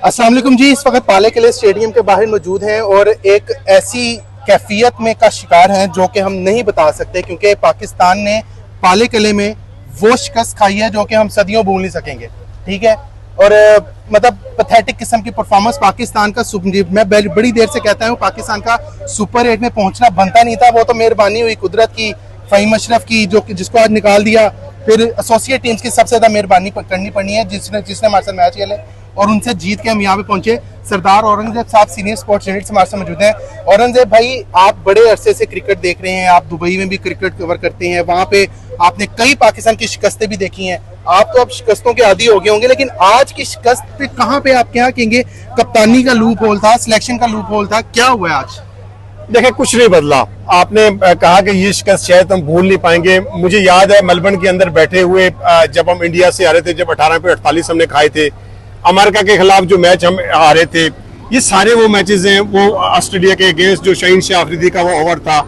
अस्सलाम वालेकुम जी। इस वक्त पाले किले स्टेडियम के बाहर मौजूद हैं और एक ऐसी कैफियत में का शिकार हैं जो कि हम नहीं बता सकते, क्योंकि पाकिस्तान ने पाले किले में वो शिकस्त खाई है जो कि हम सदियों भूल नहीं सकेंगे। ठीक है, और मतलब पैथेटिक किस्म की परफॉर्मेंस पाकिस्तान का। मैं बड़ी देर से कहता हूँ पाकिस्तान का सुपर 8 में पहुंचना बनता नहीं था। वो तो मेहरबानी हुई कुदरत की, फ़हीम अशरफ की, जो जिसको आज निकाल दिया। फिर एसोसिएट टीम्स की सबसे ज़्यादा मेहरबानी करनी पड़ी है जिसने हमारे साथ मैच खेले और उनसे जीत के हम यहाँ पे पहुंचे। सरदार औरंगजेब साहब सीनियर स्पोर्ट्स यूनिट से हमारे साथ मौजूद हैं। औरंगजेब भाई, आप बड़े अरसे से क्रिकेट देख रहे हैं, आप दुबई में भी क्रिकेट कवर करते हैं, वहाँ पे आपने कई पाकिस्तान की शिकस्तें भी देखी हैं। आप तो अब शिकस्तों के आदी हो गए होंगे, लेकिन आज की शिकस्त पे कहाँ पे आप क्या कहेंगे? कप्तानी का लूप होल था, सिलेक्शन का लूप होल था, क्या हुआ आज? देखिए, कुछ नहीं बदला। आपने कहा कि ये शिकस्त शायद हम भूल नहीं पाएंगे। मुझे याद है मेलबर्न के अंदर बैठे हुए जब हम इंडिया से आ रहे थे, जब 18 पे 48 हमने खाए थे, अमेरिका के खिलाफ जो मैच हम आ रहे थे, ये सारे वो मैचेस हैं। वो ऑस्ट्रेलिया के अगेंस्ट जो शहीन शाह अफरीदी का वो ओवर था,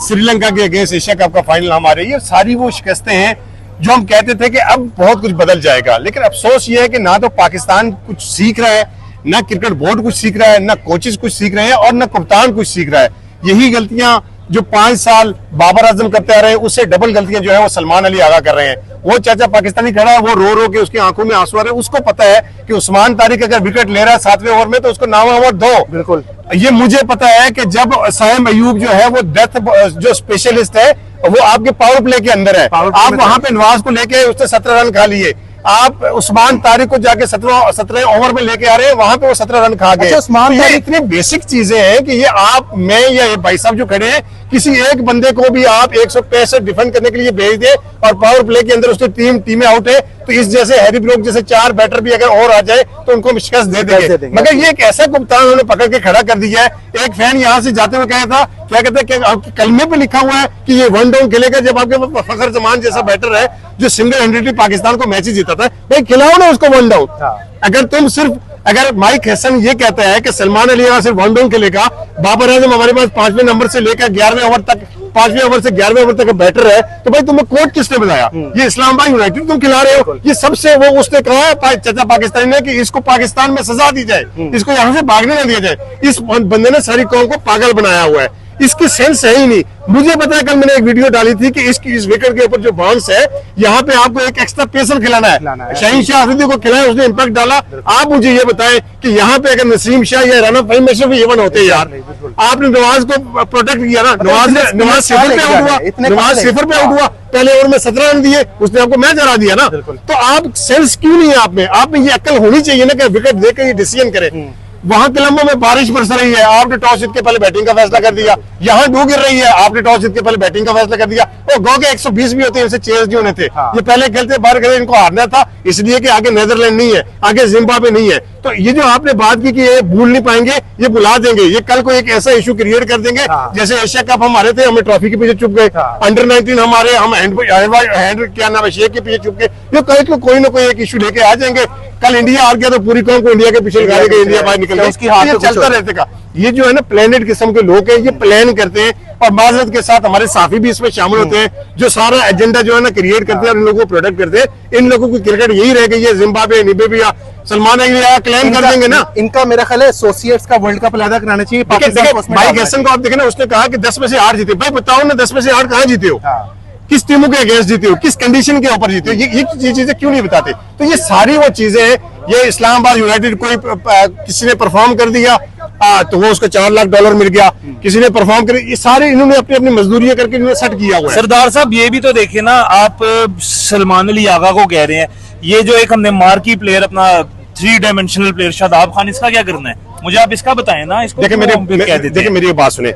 श्रीलंका के अगेंस्ट एशिया कप का फाइनल हमारे, ये सारी वो शिकस्तें हैं जो हम कहते थे कि अब बहुत कुछ बदल जाएगा। लेकिन अफसोस ये है कि ना तो पाकिस्तान कुछ सीख रहा है, ना क्रिकेट बोर्ड कुछ सीख रहा है, ना कोचेस कुछ सीख रहे हैं और ना कप्तान कुछ सीख रहा है। यही गलतियां जो 5 साल बाबर आजम करते आ रहे हैं, उससे डबल गलतियां जो है वो सलमान अली आगा कर रहे हैं। वो चाचा पाकिस्तानी खड़ा है, वो रो रो के उसकी आंखों में आंसू आ रहे हैं। उसको पता है कि उस्मान तारिक अगर विकेट ले रहा है 7वें ओवर में तो उसको 9वां ओवर दो। बिल्कुल, ये मुझे पता है कि जब साइम अयूब जो है वो डेथ जो स्पेशलिस्ट है वो आपके पावर प्ले के अंदर है। आप वहां पे नवाज को लेके उसने 17 रन खा लिए। आप उस्मान तारिक को जाके 17 ओवर में लेके आ रहे हैं, वहां पे वो 17 रन खा गए। उस्मान ये इतनी बेसिक चीजें हैं कि ये आप, मैं या ये भाई साहब जो खड़े हैं, किसी एक बंदे को भी आप 165 डिफेंड करने के लिए भेज दे और पावर प्ले के अंदर उसकी टीमें आउट है, तो इस जैसे हैरी ब्रोक जैसे 4 बैटर भी अगर और आ जाए तो उनको शिकस्त दे देंगे। मगर ये एक ऐसा कप्तान उन्होंने पकड़ के खड़ा कर दिया है। एक फैन यहाँ से जाते हुए कहा था, क्या कहते हैं कि आपके कलमे पे लिखा हुआ है कि ये 1 डाउन खेलेगा। जब आपके फखर जमान जैसा बैटर है जो सिंगल हैंडेडली पाकिस्तान को मैच जीता था, भाई खिलाओ ना उसको 1 डाउन। अगर माइक हसन ये कहता है कि सलमान अली सिर्फ 1 डाउन खेलेगा, बाबर आजम हमारे पास 5वें नंबर से लेकर 11वें ओवर तक, 5वें ओवर से 11वें ओवर तक बैटर है, तो भाई तुम्हें कोच किसने बताया? ये इस्लामाबाद यूनाइटेड तुम खिला रहे हो। ये सबसे वो उसने कहा है चाचा पाकिस्तानी ने कि इसको पाकिस्तान में सजा दी जाए, इसको यहाँ से भागने ना दिया जाए। इस बंदे ने सारी कौम को पागल बनाया हुआ है, इसकी सेंस है ही नहीं। मुझे पता है, कल मैंने एक वीडियो डाली थी कि इस विकेट के ऊपर जो बाउंस है, यहाँ पे आपको एक एक्स्ट्रा पेसर खिलाना है। शहीन शाह अफरीदी को खिलाया, उसने इम्पैक्ट डाला। आप मुझे ये बताएं कि यहाँ पे अगर नसीम शाह या राना फ़हीम अशरफ ये वन होते यार, आपने नवाज को प्रोटेक्ट किया ना। नवाज 0 पे आउट हुआ, नवाज 0 पे आउट हुआ, पहले ओवर में 17 रन दिए, उसने आपको मैच हरा दिया ना। तो आप सेंस क्यों नहीं है आप में ये अक्ल होनी चाहिए ना कि विकेट देकर ये डिसीजन करें। वहां कोलंबो में बारिश बरस रही है, आपने टॉस जीत के पहले बैटिंग का फैसला कर दिया। यहाँ डू गिर रही है, आपने टॉस जीत के पहले बैटिंग का फैसला कर दिया। और गो के 120 भी होते हैं, इनसे चेस जो होने थे। ये पहले खेलते बाहर खेलते, इनको हारना था इसलिए कि आगे नीदरलैंड नहीं है, आगे जिम्बाब्वे नहीं है। तो ये जो आपने बात की कि ये भूल नहीं पाएंगे, ये भुला देंगे। ये कल को एक ऐसा इशू क्रिएट कर देंगे जैसे एशिया कप हमारे थे, हमें ट्रॉफी के पीछे चुप गए। अंडर 19 हमारे, हम हैंड क्या नाम है शेख के पीछे चुप गए। ये कल को कोई ना कोई एक इशू लेके आ जाएंगे। कल इंडिया हार गया तो पूरी कौम को इंडिया के पीछे लगा देगा, इंडिया बाहर निकल गया, चलता रहते का। ये जो है ना प्लेनेट किस्म के लोग हैं, ये प्लान करते हैं और माजरत के साथ हमारे साथी भी इसमें शामिल होते हैं, जो सारा एजेंडा जो है ना क्रिएट करते हैं और इन लोगों को प्रोडक्ट करते हैं। इन लोगों की क्रिकेट यही रह गई है, Zimbabwe, Namibia, Salman Ali claim कर देंगे ना। इनका मेरा ख्याल है एसोसिएट्स का वर्ल्ड कप पैदा कराना चाहिए। माइक हैसन को आप देखें ना, उसने कहा कि 10 में से 8 जीते। भाई बताओ ना, 10 में से 8 कहाँ जीते हो? किस टीमों के अगेंस्ट जीते हो, किस कंडीशन के ऊपर जीते हो? ये चीजें क्यों नहीं बताते? तो ये सारी वो चीजें हैं। ये इस्लामाबाद यूनाइटेड कोई किसी ने परफॉर्म कर दिया तो वो उसको $4 लाख मिल गया, किसी ने परफॉर्म कर, ये सारे इन्होंने अपनी अपनी मजदूरी करके इन्होंने सेट किया हुआ है। सरदार साहब ये भी तो देखिए ना, आप सलमान अली आगा को कह रहे हैं, ये जो एक हमने मार्की प्लेयर अपना 3 डायमेंशनल प्लेयर शादाब खान, इसका क्या करना है? मुझे आप इसका बताएं ना। इसको देखिए मेरी बात सुने,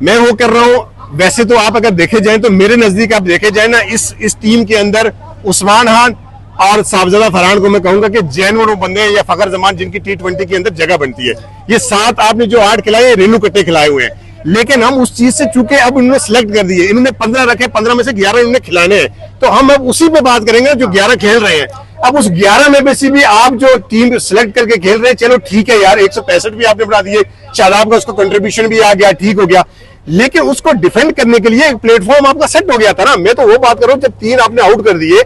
मैं वो कर रहा हूँ। वैसे तो आप अगर देखे जाए तो मेरे नजदीक आप देखे जाए ना, इस टीम के अंदर उस्मान खान और साहबजादा फरहान को मैं कहूंगा कि जैनवर वो बंदे हैं या फखर जमान जिनकी T20 के अंदर जगह बनती है। ये 7 आपने जो 8 खिलाए, रेनू कट्टे खिलाए हुए हैं। लेकिन हम उस चीज से चूके अब इन्होंने सिलेक्ट कर दिए, इन्होंने 15 रखे, 15 में से 11 इन्होंने खिलाने हैं। तो हम अब उसी पे बात करेंगे जो 11 खेल रहे हैं। अब उस 11 में से भी आप जो टीम सिलेक्ट करके खेल रहे हैं, चलो ठीक है यार, 165 भी आपने बढ़ा दिए, शादाब का उसको कंट्रीब्यूशन भी आ गया, ठीक हो गया। लेकिन उसको डिफेंड करने के लिए एक प्लेटफॉर्म आपका सेट हो गया था ना। मैं तो वो बात कर रहा हूं, जब 3 आपने आउट कर दिए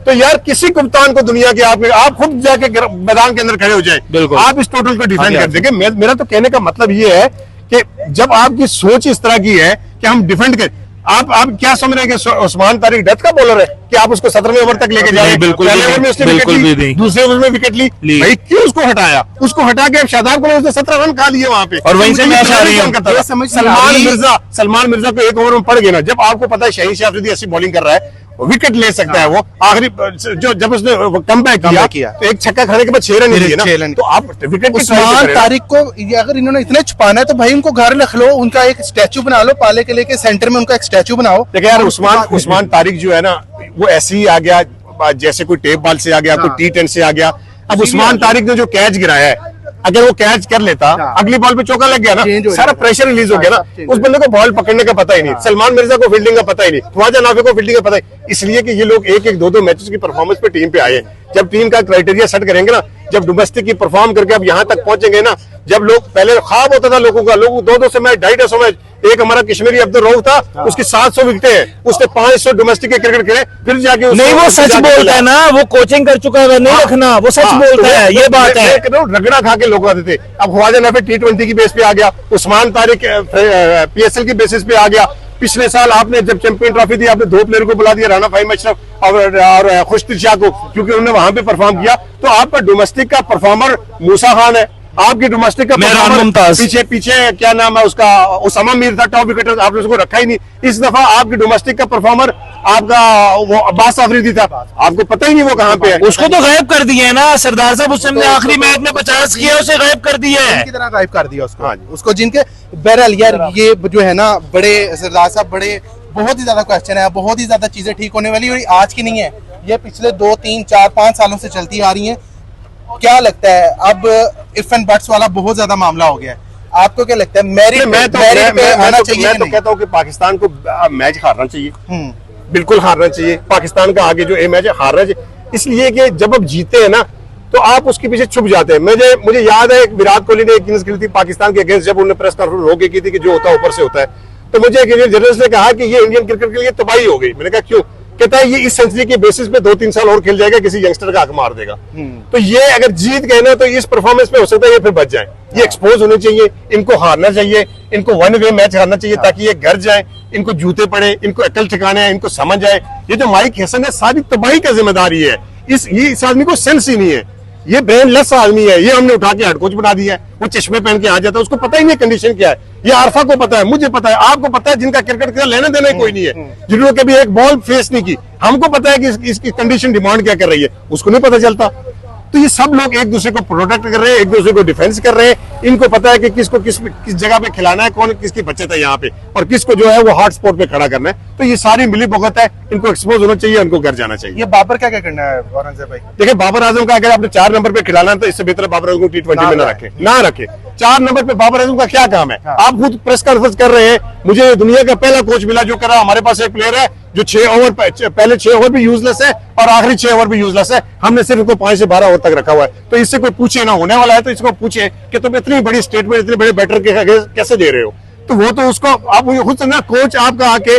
तो यार किसी कप्तान को दुनिया के आप खुद जाके मैदान के अंदर खड़े हो जाए, बिल्कुल। आप इस टोटल को डिफेंड कर देंगे। मेरा तो कहने का मतलब ये है कि जब आपकी सोच इस तरह की है कि हम डिफेंड कर, आप क्या समझ रहे हैं कि उस्मान तारिक डेथ का बॉलर है कि आप उसको 17वें ओवर तक लेके जाए? पहले ओवर में उसने विकेट ली, दूसरे ओवर में विकेट ली, भाई क्यों उसको हटाया? उसको हटा के शादाब को उसने 17 रन खा लिए वहां पे, और वहीं से मैच आ रही है। सलमान मिर्जा को एक ओवर में पड़ गया ना, जब आपको पता है शहीन शाह अफरीदी ऐसी बॉलिंग कर रहा है, विकेट ले सकता है वो, आखिरी जो जब उसने कम बैक किया तो एक छक्का खाने के बाद 6 रन दिए ना, तो आप विकेट उस्मान तारिक को अगर इन्होंने इतना छुपाना है तो भाई उनको घर रख लो, उनका एक स्टैचू बना लो, पाले किले के सेंटर में उनका एक स्टैचू बनाओ। देखिए यार, उस्मान तारिक जो है ना, वो ऐसे ही आ गया जैसे कोई टेप बॉल से आ गया, कोई T10 से आ गया। अब उस्मान तारिक ने जो कैच गिराया है, अगर वो कैच कर लेता, अगली बॉल पे चौका लग गया ना, सारा प्रेशर रिलीज हो गया ना, उस बंदे को बॉल पकड़ने का पता ही नहीं, सलमान मिर्जा को फील्डिंग का पता ही नहीं, ख्वाजा नाफी को फील्डिंग का पता ही, इसलिए कि ये लोग एक एक दो मैचेस की परफॉर्मेंस पे टीम पे आए हैं। जब टीम का क्राइटेरिया सेट करेंगे ना, जब डोमेस्टिक की परफॉर्म करके अब यहाँ तक पहुंचेंगे ना, जब लोग पहले ख्वाब होता था लोगों का, लोग 200 से मैच 250 मैच, एक हमारा कश्मीरी अब्दुल रऊफ था, उसकी 700 विकेटें हैं, उसने 500 डोमेस्टिक के क्रिकेट खेले, फिर जाके नहीं, वो सच बोलता है ना, वो कोचिंग कर चुका है, नहीं रखना, वो सच बोलता है, ये बात है। रगड़ा खा के लोग आते थे। अब ख्वाजा नाफी T20 की बेस पे आ गया, उस्मान तारिक PSL की बेसिस पे आ गया। पिछले साल आपने जब चैंपियन ट्रॉफी थी, आपने 2 प्लेयर को बुला दिया, राना फाहिम अशरफ और खुशदिल शाह को, क्योंकि उन्होंने वहां पे परफॉर्म किया। तो आपका डोमेस्टिक का परफॉर्मर मूसा खान है, आपकी डोमेस्टिक का पीछे क्या नाम है उसका, उसामा मीर था टॉप विकेटर, आपने उसको रखा ही नहीं। इस दफा आपकी डोमेस्टिक का परफॉर्मर आपका वो अब्बास अफरीदी था, आपको पता ही नहीं वो कहाँ पे है। उसको तो गायब कर दिया है ना सरदार साहब, उसने आखिरी मैच में 50 किया, उसे गायब कर दिया है, की तरह गायब कर दिया उसको। उसको जिनके बहरहाल यार, ये जो है ना, बड़े सरदार साहब, बड़े बहुत ही ज्यादा क्वेश्चन है, बहुत ही ज्यादा चीजें ठीक होने वाली, और आज की नहीं है, ये पिछले 2, 3, 4, 5 सालों से चलती आ रही है। क्या लगता है अब इफ एंड बट्स वाला बहुत ज्यादा मामला हो गया है, आपको क्या लगता है? मैं तो कहता हूँ कि पाकिस्तान को मैच हारना चाहिए, बिल्कुल हारना चाहिए। पाकिस्तान का आगे जो मैच है हारना चाहिए, इसलिए कि जब आप जीते हैं ना, तो आप उसके पीछे छुप जाते हैं। मुझे याद है विराट कोहली ने एक इनिंग्स खेली थी पाकिस्तान के अगेंस्ट, जब उन्होंने प्रेस कॉन्फ्रेंस होके की थी कि जो होता है ऊपर से होता है, तो मुझे एक इंडियन जर्नलिस्ट ने कहा कि ये इंडियन क्रिकेट के लिए तबाही हो गई। मैंने कहा क्यों? कहता है ये इस सेंचुरी के बेसिस पे 2-3 साल और खेल जाएगा, किसी यंगस्टर का हक मार देगा। तो ये अगर जीत गए ना, तो इस परफॉर्मेंस पे हो सकता है ये फिर बच जाए। ये एक्सपोज होने चाहिए, इनको हारना चाहिए, इनको 1 वे मैच हारना चाहिए, ताकि ये घर जाए, इनको जूते पड़े, इनको अकल ठिकाने हैं, इनको समझ आए। ये जो माइक हसन है, सारी तबाही का जिम्मेदारी है। इस आदमी को सेंस ही नहीं है, ये ब्रेनलेस आदमी है। ये हमने उठा के हेड कोच बना दिया है, वो चश्मे पहन के आ जाता है, उसको पता ही नहीं कंडीशन क्या है। ये आरफा को पता है, मुझे पता है, आपको पता है, जिनका क्रिकेट का लेना देना ही कोई नहीं है, जिन्होंने कभी एक बॉल फेस नहीं की। हमको पता है कि इसकी कंडीशन डिमांड क्या कर रही है, उसको नहीं पता चलता। तो ये सब लोग एक दूसरे को प्रोटेक्ट कर रहे हैं, एक दूसरे को डिफेंस कर रहे हैं। इनको पता है कि किसको किस जगह पे खिलाना है, कौन किसकी बचत है यहाँ पे, और किसको जो है वो हॉट स्पॉट पे खड़ा करना है। तो ये सारी मिली भगत है, इनको एक्सपोज होना चाहिए, इनको घर जाना चाहिए। ये बाबर क्या क्या करना है औरंगजेब भाई? देखिए, बाबर आजम का अगर आपने 4 नंबर पे खिलाना है, तो इससे बेहतर बाबर आजम को T20 में ना रखे। 4 नंबर पे बाबर आजम का क्या काम है? आप खुद प्रेस कॉन्फ्रेंस कर रहे हैं, मुझे दुनिया का पहला कोच मिला जो कर रहा, हमारे पास एक प्लेयर है जो 6 ओवर पहले 6 ओवर भी यूजलेस है और आखिरी 6 ओवर भी यूजलेस है। हमने सिर्फ इसको 5 से 12 ओवर तक रखा हुआ है। तो इससे कोई पूछे ना, होने वाला है तो इसको पूछे कि तुम इतनी बड़ी स्टेटमेंट, इतने बड़े बैटर कैसे दे रहे हो? तो वो तो उसको आप खुद से ना, कोच आपका आके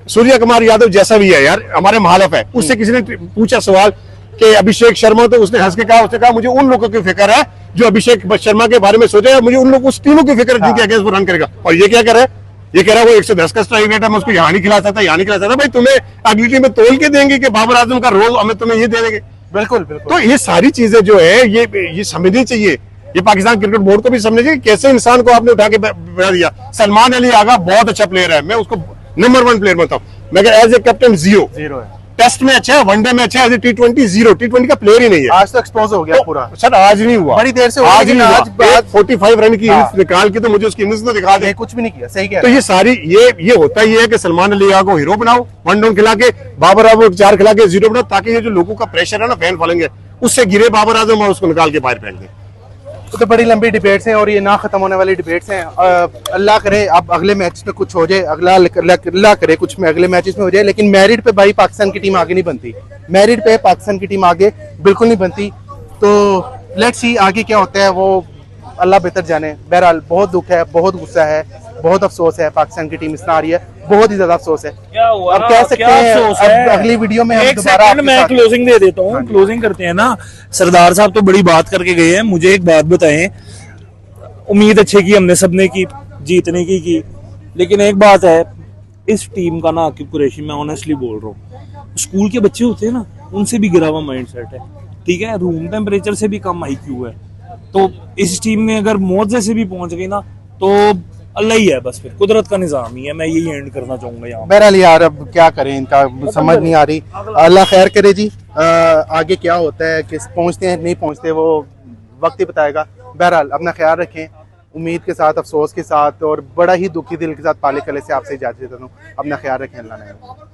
सूर्य कुमार यादव जैसा भी है यार, हमारे महालफ है, उससे किसी ने पूछा सवाल कि अभिषेक शर्मा, तो उसने हंस के कहा, उसने कहा मुझे उन लोगों की फिक्र है जो अभिषेक शर्मा के बारे में सोचे, मुझे उन लोगों, उस टीमों की फिक्र है जिनके अगेंस्ट वो रन करेगा। और ये क्या कर रहा है? ये कह रहा है वो 110 का स्ट्राइक रेट है, मैं उसको यहाँ नहीं खिला सकता, यहाँ नहीं खिला सकता। भाई तुम्हें अगली टीम में तोल के देंगे कि बाबर आजम का रोल हमें तुम्हें ये दे देंगे? बिल्कुल। तो ये सारी चीजें जो है ये समझनी चाहिए, ये पाकिस्तान क्रिकेट बोर्ड को भी समझना चाहिए। कैसे इंसान को आपने उठा के बना दिया। सलमान अली आगा बहुत अच्छा प्लेयर है, मैं उसको नंबर 1 प्लेयर मानता हूँ, मगर एज ए कैप्टन जीरो है। टेस्ट में अच्छा है, वनडे में अच्छा है, as a T20 zero. T20 का प्लेयर ही नहीं है। आज तो एक्सपोज हो गया पूरा। सर आज नहीं हुआ, बड़ी देर से आज 45 रन की इनिंग्स निकाल के तो मुझे उसकी इनिंग्स तो दिखा दे। कुछ भी नहीं किया, सही कह तो ये सारी ये होता ही है कि सलमान अली को हीरो बनाओ, 1 डाउन खिला के, बाबर आजम 4 खिला के 0 बनाओ, ताकि ये जो लोगों का प्रेशर है ना, फैन फॉलोइंग है, उससे गिरे बाबर आजम और उसको निकाल के बाहर फेंक दे। तो बड़ी लंबी डिबेट्स हैं और ये ना खत्म होने वाली डिबेट्स हैं। अल्लाह करे अब अगले मैच में कुछ हो जाए, अल्लाह करे कुछ में अगले मैचेस में हो जाए, लेकिन मैरिट पे भाई पाकिस्तान की टीम आगे नहीं बनती। मैरिट पे पाकिस्तान की टीम आगे बिल्कुल नहीं बनती। तो लेट्स सी आगे क्या होता है, वो अल्लाह बेहतर जाने। बहरहाल बहुत दुख है, बहुत गुस्सा है, बहुत अफसोस है, पाकिस्तान की टीम इस तरह आ रही है। बहुत ही ज्यादा अफसोस है। क्या हुआ अब ना, कह सकते क्या हैं अफसोस अब है? अगली वीडियो में हम एक दोबारा सेकंड आपके मैं साथ- क्लोजिंग दे देता हूँ, क्लोजिंग करते हैं ना। सरदार साहब तो बड़ी बात करके गए हैं, मुझे एक बात बताएं। उम्मीद अच्छे की हमने सबने की, जीतने की, लेकिन एक बात है, इस टीम का ना आकिब कुरैशी, मैं ऑनेस्टली बोल रहा हूँ, स्कूल के बच्चे होते हैं ना, उनसे भी गिरा हुआ माइंड सेट है, ठीक है, रूम टेम्परेचर से भी कम IQ है। तो इस टीम में अगर मौजे से भी पहुंच गई ना, तो अल्लाह ही है, बस फिर कुदरत का निजाम ही है। मैं यही एंड करना चाहूंगा यहाँ। बहरहाल यार अब क्या करें, इनका समझ नहीं आ रही। अल्लाह खैर करे जी। आगे क्या होता है, किस पहुंचते हैं नहीं पहुंचते, वो वक्त ही बताएगा। बहरहाल अपना ख्याल रखें, उम्मीद के साथ, अफसोस के साथ और बड़ा ही दुखी दिल के साथ पाले कले से आपसे इजाजत देता हूँ। अपना ख्याल रखें, अल्लाह ने।